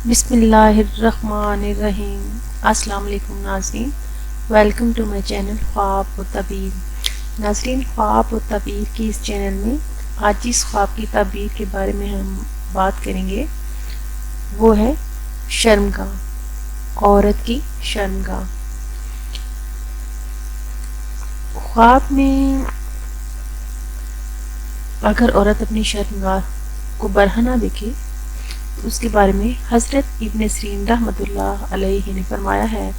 बिस्मिल्लाहिर्रहमानिर्रहीम। अस्सलाम वालेकुम नाज़रीन, वेलकम टू माई चैनल ख्वाब व तबीर। नाज़रीन, ख्वाब व तबीर की इस चैनल में आज जिस ख्वाब की तबीर के बारे में हम बात करेंगे वो है शर्मगाह, औरत की शर्मगाह। ख्वाब में अगर औरत अपनी शर्मगाह को बरहना देखे उसके बारे में हज़रत इब्न सीरीन रहमतुल्लाह अलैहि ने फरमाया है,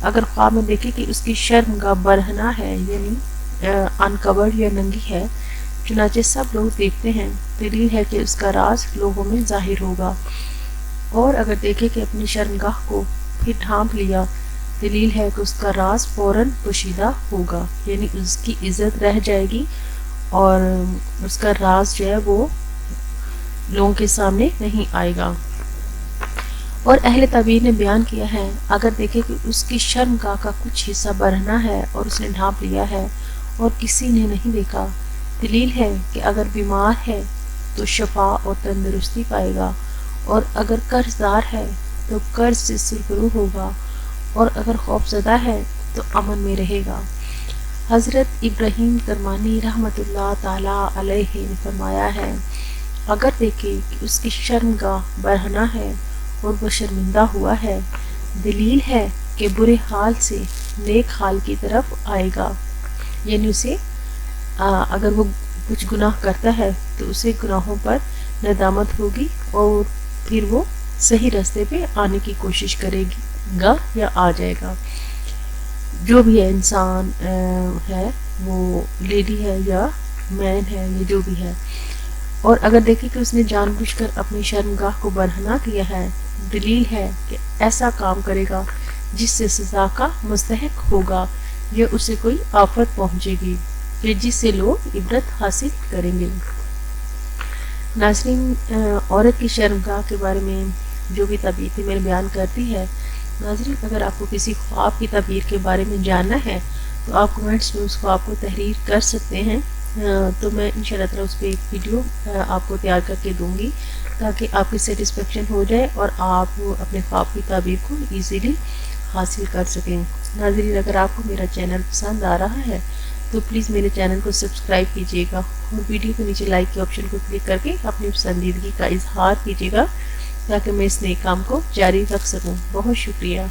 अगर ख्वाब में देखे कि उसकी शर्मगाह बरहना है यानी अनकवर्ड या नंगी है, चुनाचे सब लोग देखते हैं, दलील है कि उसका राज लोगों में जाहिर होगा। और अगर देखे कि अपनी शर्मगाह को फिर ढांप लिया, दलील है कि उसका राज फौरन पोशीदा होगा, यानी उसकी इज्जत रह जाएगी और उसका राज जो है वो लोगों के सामने नहीं आएगा। और अहले तबीर ने बयान किया है, अगर देखे कि उसकी शर्मगाह का कुछ हिस्सा बरहना है और उसने ढांप लिया है और किसी ने नहीं देखा, दलील है कि अगर बीमार है तो शफा और तंदुरुस्ती पाएगा, और अगर कर्जदार है तो कर्ज से सुरखरू होगा, और अगर खौफजदा है तो अमन में रहेगा। हज़रत इब्राहीम करमानी रहमतुल्लाह ताला अलैहि ने फरमाया है, अगर देखे कि उसकी शर्मगाह बरहना है और वो शर्मिंदा हुआ है, दलील है कि बुरे हाल से नेक हाल की तरफ आएगा, यानी उसे अगर वो कुछ गुनाह करता है तो उसे गुनाहों पर नदामत होगी और फिर वो सही रास्ते पे आने की कोशिश करेगा या आ जाएगा। जो भी है इंसान है, वो लेडी है या मैन है या जो भी है। और अगर देखे कि उसने जानबूझकर अपनी शर्मगाह को बरहना किया है, दलील है कि ऐसा काम करेगा जिससे सजा का मुस्तहक होगा या उसे कोई आफत पहुंचेगी या जिससे लोग इबरत हासिल करेंगे। नाज़रीन, औरत की शर्मगाह के बारे में जो भी तबीर थी मेरे बयान करती है। नाज़रीन, अगर आपको किसी ख्वाब की तबीर के बारे में जानना है तो आप कमेंट्स में उस ख्वाब को तहरीर कर सकते हैं, तो मैं इंशाल्लाह ताला उस पर एक वीडियो आपको तैयार करके दूंगी ताकि आपकी सेटिस्फेक्शन हो जाए और आप अपने ख्वाब की ताबीर को इजीली हासिल कर सकें। नाज़रीन, अगर आपको मेरा चैनल पसंद आ रहा है तो प्लीज़ मेरे चैनल को सब्सक्राइब कीजिएगा और वीडियो के नीचे लाइक के ऑप्शन को क्लिक करके अपनी पसंदीदगी का इजहार कीजिएगा ताकि मैं इस नए काम को जारी रख सकूँ। बहुत शुक्रिया।